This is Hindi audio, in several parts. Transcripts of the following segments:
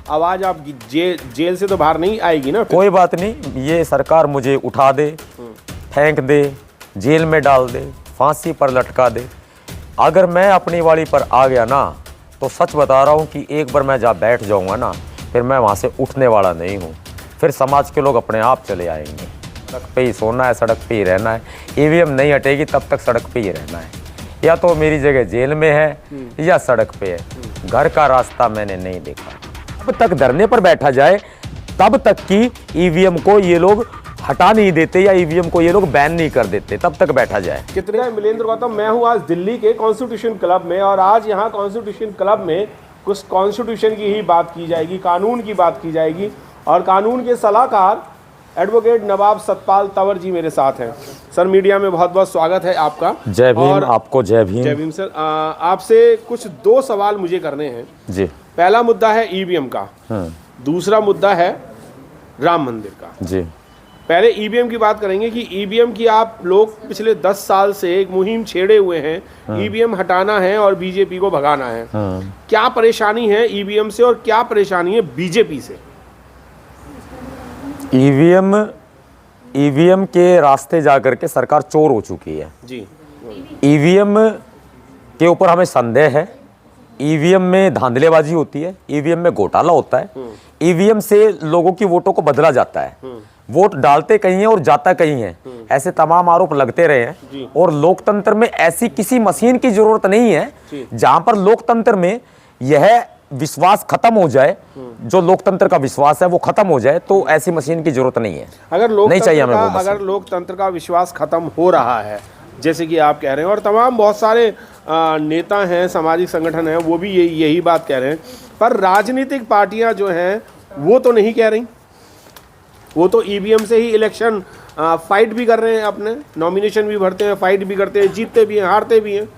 आवाज़ आप जेल से तो बाहर नहीं आएगी ना। कोई बात नहीं, ये सरकार मुझे उठा दे, फेंक दे, जेल में डाल दे, फांसी पर लटका दे, अगर मैं अपनी वाली पर आ गया ना तो सच बता रहा हूँ कि एक बार मैं जहाँ बैठ जाऊँगा ना फिर मैं वहाँ से उठने वाला नहीं हूँ। फिर समाज के लोग अपने आप चले आएंगे। सड़क पे ही सोना है, सड़क पे ही रहना है। ईवीएम नहीं हटेगी तब तक सड़क पे ही रहना है। या तो मेरी जगह जेल में है या सड़क पे है। घर का रास्ता मैंने नहीं देखा। अब तक धरने पर बैठा जाए तब तक कि ईवीएम को ये लोग हटा नहीं देते या ईवीएम को ये लोग बैन नहीं कर देते, तब तक बैठा जाए। कितने मिलेंद्र गौतम, मैं हूँ आज दिल्ली के कॉन्स्टिट्यूशन क्लब में और आज यहाँ कॉन्स्टिट्यूशन क्लब में कुछ कॉन्स्टिट्यूशन की ही बात की जाएगी, कानून की बात की जाएगी और कानून के सलाहकार एडवोकेट नवाब सतपाल तंवर जी मेरे साथ हैं। सर मीडिया में बहुत बहुत स्वागत है आपका। जय भीम। आपको जय भीम। जय भीम सर। आपसे कुछ दो सवाल मुझे करने हैं जी। पहला मुद्दा है ईवीएम का, दूसरा मुद्दा है राम मंदिर का जी। पहले ईवीएम की बात करेंगे कि ईवीएम की आप लोग पिछले 10 साल से एक मुहिम छेड़े हुए हैं, ईवीएम हटाना है और बीजेपी को भगाना है। क्या परेशानी है ईवीएम से और क्या परेशानी है बीजेपी से? ईवीएम के रास्ते जाकर के सरकार चोर हो चुकी है जी। ईवीएम के ऊपर हमें संदेह है। ईवीएम में धांधलेबाजी होती है, ईवीएम में घोटाला होता है, ईवीएम से लोगों की वोटों को बदला जाता है। वोट डालते कहीं है और जाता कहीं है, ऐसे तमाम आरोप लगते रहे हैं। और लोकतंत्र में ऐसी किसी मशीन की जरूरत नहीं है जहां पर लोकतंत्र में यह विश्वास खत्म हो जाए, जो लोकतंत्र का विश्वास है वो खत्म हो जाए, तो ऐसी मशीन की जरूरत नहीं है। अगर लोकतंत्र का विश्वास खत्म हो रहा है जैसे कि आप कह रहे हैं और तमाम बहुत सारे नेता हैं, सामाजिक संगठन हैं, वो भी यही बात कह रहे हैं, पर राजनीतिक पार्टियां जो हैं वो तो नहीं कह रही। वो तो ईवीएम से ही इलेक्शन फाइट भी कर रहे हैं, अपने नॉमिनेशन भी भरते हैं, फाइट भी करते हैं, जीतते भी हैं, हारते भी हैं।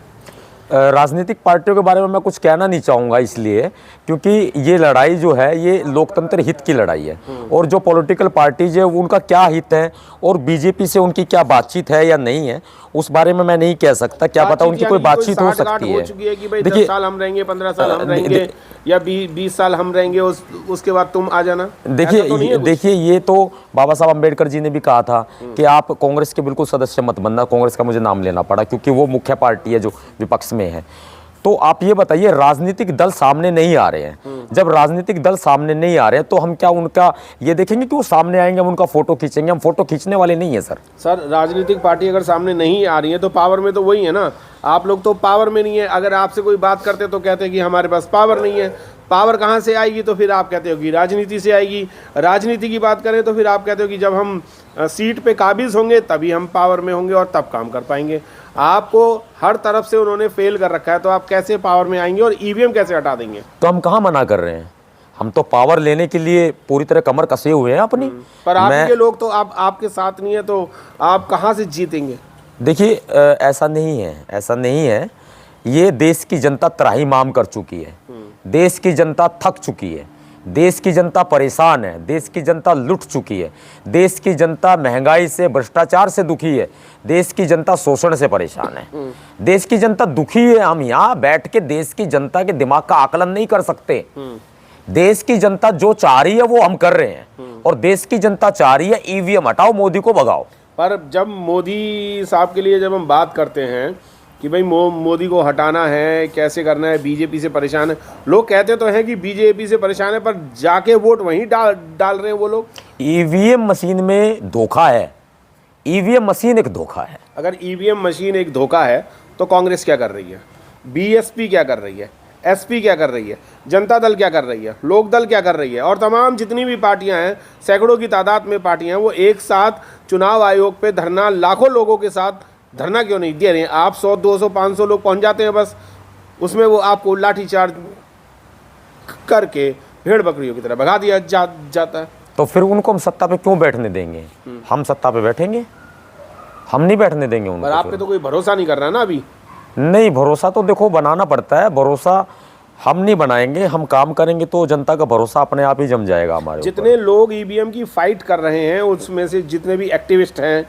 राजनीतिक पार्टियों के बारे में मैं कुछ कहना नहीं चाहूँगा, इसलिए क्योंकि ये लड़ाई जो है ये लोकतंत्र हित की लड़ाई है। और जो पॉलिटिकल पार्टीज है उनका क्या हित है और बीजेपी से उनकी क्या बातचीत है या नहीं है उस बारे में मैं नहीं कह सकता। क्या पता उनकी कोई बातचीत हो सकती है। देखिए 10 साल हम रहेंगे, 15 साल हम रहेंगे या 20 साल हम रहेंगे, उसके बाद तुम आ जाना। देखिए ये तो बाबा साहब अम्बेडकर जी ने भी कहा था कि आप कांग्रेस के बिल्कुल सदस्य मत बनना। कांग्रेस का मुझे नाम लेना पड़ा क्योंकि वो मुख्य पार्टी है जो विपक्ष में है। तो आप ये बताइए, राजनीतिक दल सामने नहीं आ रहे हैं। जब राजनीतिक दल सामने नहीं आ रहे हैं तो हम क्या उनका ये देखेंगे कि वो सामने आएंगे, हम उनका फोटो खींचेंगे? हम फोटो खींचने वाले नहीं है सर। राजनीतिक पार्टी अगर सामने नहीं आ रही है तो पावर में तो वही है ना। आप लोग तो पावर में नहीं है। अगर आपसे कोई बात करते तो कहते हैं कि हमारे पास पावर नहीं है। पावर कहाँ से आएगी? तो फिर आप कहते हो कि राजनीति से आएगी। राजनीति की बात करें तो फिर आप कहते हो कि जब हम सीट पे काबिज होंगे तभी हम पावर में होंगे और तब काम कर पाएंगे। आपको हर तरफ से उन्होंने फेल कर रखा है, तो आप कैसे पावर में आएंगे और ईवीएम कैसे हटा देंगे? तो हम कहाँ मना कर रहे हैं, हम तो पावर लेने के लिए पूरी तरह कमर कसे हुए हैं अपनी। पर आपके लोग तो आपके साथ नहीं है, तो आप कहाँ से जीतेंगे? देखिए ऐसा नहीं है। ये देश की जनता त्राही माम कर चुकी है, देश की जनता थक चुकी है, देश की जनता परेशान है, देश की जनता लुट चुकी है, देश की जनता महंगाई से, भ्रष्टाचार से दुखी है, देश की जनता शोषण से परेशान है, देश की जनता दुखी है। हम यहाँ बैठ के देश की जनता के दिमाग का आकलन नहीं कर सकते। देश की जनता जो चाह रही है वो हम कर रहे हैं और देश की जनता चाह रही है ईवीएम हटाओ, मोदी को भगाओ। पर जब मोदी साहब के लिए जब हम बात करते हैं कि भाई मोदी को हटाना है, कैसे करना है, बीजेपी से परेशान है, लोग कहते तो हैं कि बीजेपी से परेशान है, पर जाके वोट वहीं डाल रहे हैं वो लोग। ईवीएम मशीन में धोखा है। ईवीएम मशीन एक धोखा है। अगर ईवीएम मशीन एक धोखा है तो कांग्रेस क्या कर रही है, बीएसपी क्या कर रही है, एसपी क्या कर रही है, जनता दल क्या कर रही है, लोक दल क्या कर रही है, और तमाम जितनी भी पार्टियां हैं, सैकड़ों की तादाद में पार्टियां हैं, वो एक साथ चुनाव आयोग पे धरना, लाखों लोगों के साथ धरना क्यों नहीं दे रहे हैं? आप 100, 200, 500 लोग पहुंच जाते हैं बस, उसमें वो आपको लाठीचार्ज करके भेड़ बकरियों की तरह भगा दिया जाता है। तो फिर उनको हम सत्ता पे क्यों बैठने देंगे? हम सत्ता पे बैठेंगे? हम नहीं बैठने देंगे उनको। पर आप पे तो कोई भरोसा नहीं कर रहा ना अभी। नहीं, भरोसा तो देखो बनाना पड़ता है। भरोसा हम नहीं बनाएंगे, हम काम करेंगे तो जनता का भरोसा अपने आप ही जम जाएगा हमारे। जितने लोग ईवीएम की फाइट कर रहे हैं उसमें से जितने भी एक्टिविस्ट हैं,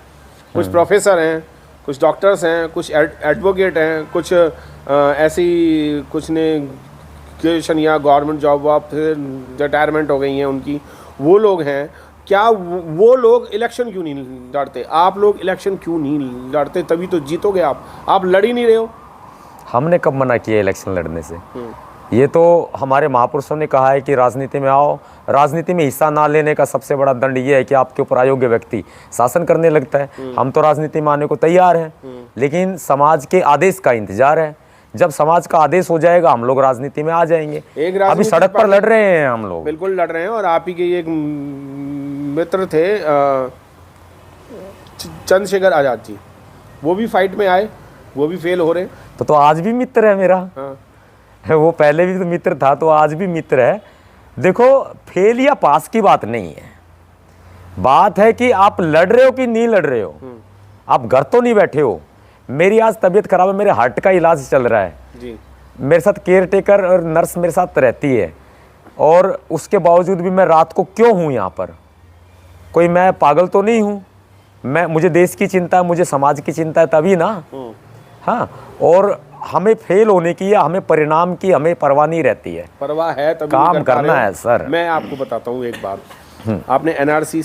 कुछ प्रोफेसर हैं, कुछ डॉक्टर्स हैं, कुछ एडवोकेट हैं, कुछ ऐसी कुछ ने ग्रेजुएशन या गवर्नमेंट जॉब वॉब से रिटायरमेंट हो गई हैं उनकी, वो लोग हैं, क्या वो लोग इलेक्शन क्यों नहीं लड़ते? आप लोग इलेक्शन क्यों नहीं लड़ते? तभी तो जीतोगे आप लड़ ही नहीं रहे हो। हमने कब मना किया इलेक्शन लड़ने से? ये तो हमारे महापुरुषों ने कहा है कि राजनीति में आओ, राजनीति में हिस्सा ना लेने का सबसे बड़ा दंड ये है कि आपके ऊपर अयोग्य व्यक्ति शासन करने लगता है। हम तो राजनीति में आने को तैयार हैं, लेकिन समाज के आदेश का इंतजार है। जब समाज का आदेश हो जाएगा हम लोग राजनीति में आ जाएंगे। अभी सड़क पर लड़ रहे हैं हम लोग, बिल्कुल लड़ रहे हैं। और आप ही के एक मित्र थे चंद्रशेखर आजाद जी, वो भी फाइट में आए, वो भी फेल हो रहे हैं। तो आज भी मित्र है मेरा। हाँ। वो पहले भी तो मित्र था, तो आज भी मित्र है। देखो, फेल या पास की बात नहीं है, बात है कि आप लड़ रहे हो कि नहीं लड़ रहे हो। आप घर तो नहीं बैठे हो। मेरी आज तबीयत खराब है, मेरे हार्ट का इलाज चल रहा है जी। मेरे साथ केयर टेकर और नर्स मेरे साथ रहती है, और उसके बावजूद भी मैं रात को क्यों हूँ यहाँ पर? कोई मैं पागल तो नहीं हूँ। मुझे देश की चिंता है, मुझे समाज की चिंता है, तभी ना। हाँ, और हमें फेल होने की या हमें परिणाम की हमें परवाह नहीं रहती है। परवाह है तभी काम करना है सर। मैं आपको बताता हूँ एक बात, आपने एनआरसी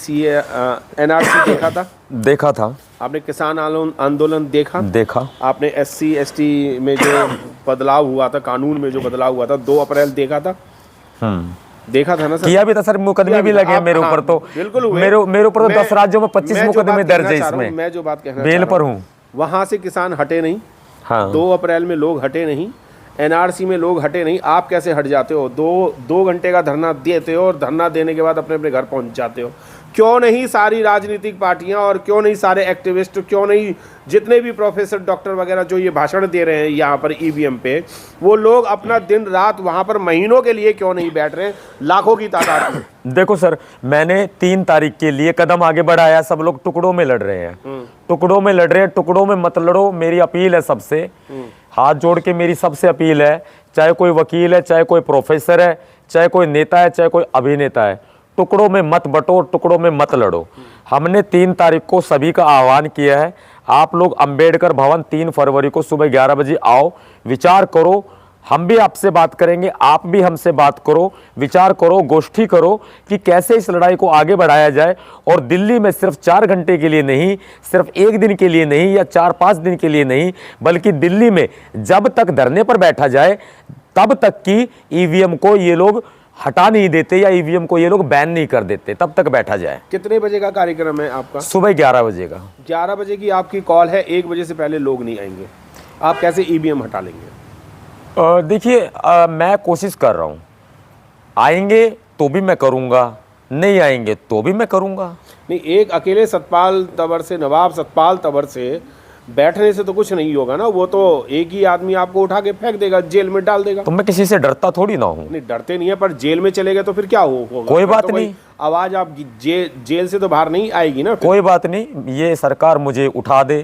देखा था? देखा था। आपने किसान आंदोलन देखा? आपने SC ST में जो बदलाव हुआ था, कानून में जो बदलाव हुआ था 2 अप्रैल देखा था? देखा था ना सर? किया भी था सर, मुकदमे भी लगे मेरे ऊपर। तो बिल्कुल हुए। मेरे ऊपर तो 10 राज्यों में 25 मुकदमे दर्ज है इसमें। मैं जो बात कहना बेल पर हूँ। वहां से किसान हटे नहीं। हाँ। 2 अप्रैल में लोग हटे नहीं, NRC में लोग हटे नहीं। आप कैसे हट जाते हो? 2 घंटे का धरना देते हो और धरना देने के बाद अपने अपने घर पहुंच जाते हो। क्यों नहीं सारी राजनीतिक पार्टियां और क्यों नहीं सारे एक्टिविस्ट, क्यों नहीं जितने भी प्रोफेसर डॉक्टर वगैरह जो ये भाषण दे रहे हैं यहाँ पर EVM पे, वो लोग अपना दिन रात वहाँ पर महीनों के लिए क्यों नहीं बैठ रहे हैं, लाखों की तादाद में? देखो सर, मैंने 3 तारीख के लिए कदम आगे बढ़ाया। सब लोग टुकड़ों में लड़ रहे हैं, टुकड़ों में लड़ रहे हैं। टुकड़ों में मत लड़ो, मेरी अपील है सबसे, हाथ जोड़ के मेरी सबसे अपील है। चाहे कोई वकील है, चाहे कोई प्रोफेसर है, चाहे कोई नेता है, चाहे कोई अभिनेता है, टुकड़ों में मत बटो, टुकड़ों में मत लड़ो। हमने 3 तारीख को सभी का आह्वान किया है। आप लोग अंबेडकर भवन 3 फरवरी को सुबह 11 बजे आओ, विचार करो। हम भी आपसे बात करेंगे, आप भी हमसे बात करो, विचार करो, गोष्ठी करो कि कैसे इस लड़ाई को आगे बढ़ाया जाए। और दिल्ली में सिर्फ 4 घंटे के लिए नहीं, सिर्फ 1 दिन के लिए नहीं, या 4-5 दिन के लिए नहीं, बल्कि दिल्ली में जब तक धरने पर बैठा जाए तब तक की EVM को ये लोग हटा नहीं देते या EVM को ये लोग बैन नहीं कर देते, तब तक बैठा जाए। कितने बजे का कार्यक्रम है आपका? सुबह 11 बजे का। 11 बजे की आपकी कॉल है, 1 बजे से पहले लोग नहीं आएंगे। आप कैसे EVM हटा लेंगे? देखिए, मैं कोशिश कर रहा हूँ। आएंगे तो भी मैं करूँगा, नहीं आएंगे तो भी मैं करूँगा। नहीं, एक अकेले सतपाल तंवर से, नवाब सतपाल तंवर से बैठने से तो कुछ नहीं होगा ना। वो तो एक ही आदमी आपको उठा के फेंक देगा, जेल में डाल देगा। तो मैं किसी से डरता थोड़ी ना हूँ। नहीं, डरते नहीं है, पर जेल में चले गए तो फिर क्या होगा? कोई बात नहीं, आवाज आप जेल से तो बाहर नहीं आएगी ना। कोई बात नहीं, ये सरकार मुझे उठा दे,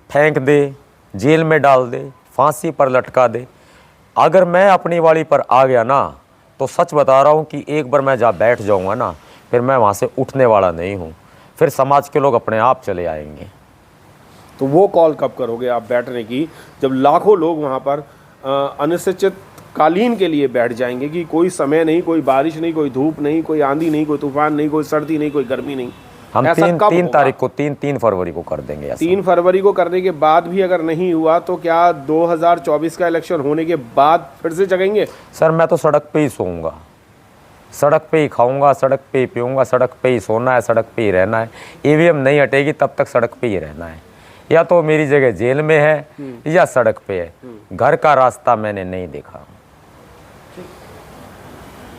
फेंक दे, जेल में डाल दे, फांसी पर लटका दे। अगर मैं अपनी वाली पर आ गया ना, तो सच बता रहा हूँ कि एक बार मैं जहाँ बैठ जाऊँगा ना, फिर मैं वहाँ से उठने वाला नहीं हूँ। फिर समाज के लोग अपने आप चले आएंगे। तो वो कॉल कब करोगे आप बैठने की, जब लाखों लोग वहाँ पर अनिश्चितकालीन के लिए बैठ जाएंगे कि कोई समय नहीं, कोई बारिश नहीं, कोई धूप नहीं, कोई आंधी नहीं, कोई तूफान नहीं, कोई सर्दी नहीं, कोई गर्मी नहीं? हम 3 तारीख को 3 फरवरी को कर देंगे। 3 फरवरी को करने के बाद भी अगर नहीं हुआ तो क्या 2024 का इलेक्शन होने के बाद फिर से जगेंगे? सर, मैं तो सड़क पे ही सोऊंगा, सड़क पे ही खाऊंगा, सड़क पे ही पीऊंगा, सड़क पे ही सोना है, सड़क पे ही रहना है। EVM नहीं हटेगी तब तक सड़क पे ही रहना है। या तो मेरी जगह जेल में है या सड़क पे है। घर का रास्ता मैंने नहीं देखा।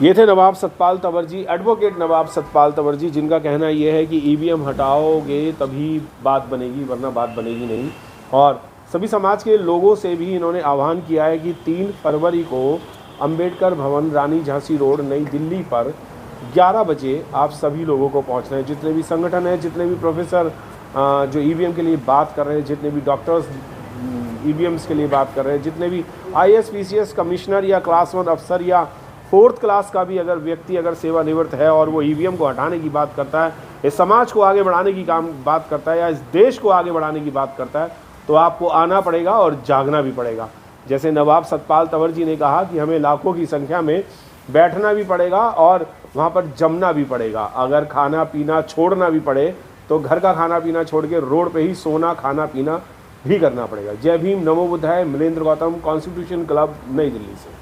ये थे नवाब सतपाल तंवर जी, एडवोकेट नवाब सतपाल तंवर जी, जिनका कहना यह है कि EVM हटाओगे तभी बात बनेगी, वरना बात बनेगी नहीं। और सभी समाज के लोगों से भी इन्होंने आह्वान किया है कि 3 फरवरी को अंबेडकर भवन, रानी झांसी रोड, नई दिल्ली पर 11 बजे आप सभी लोगों को पहुंचना है। जितने भी संगठन हैं, जितने भी प्रोफेसर जो EVM के लिए बात कर रहे हैं, जितने भी डॉक्टर्स EVMs के लिए बात कर रहे हैं, जितने भी IAS PCS कमिश्नर या क्लास 1 अफसर या 4th क्लास का भी अगर व्यक्ति अगर सेवानिवृत्त है और वो EVM को हटाने की बात करता है, इस समाज को आगे बढ़ाने की बात करता है, या इस देश को आगे बढ़ाने की बात करता है, तो आपको आना पड़ेगा और जागना भी पड़ेगा। जैसे नवाब सतपाल तंवर जी ने कहा कि हमें लाखों की संख्या में बैठना भी पड़ेगा और वहाँ पर जमना भी पड़ेगा। अगर खाना पीना छोड़ना भी पड़े तो घर का खाना पीना छोड़ के रोड पे ही सोना खाना पीना भी करना पड़ेगा। जय भीम, नमो बुद्धाय। मिलेंद्र गौतम, कॉन्स्टिट्यूशन क्लब, नई दिल्ली से।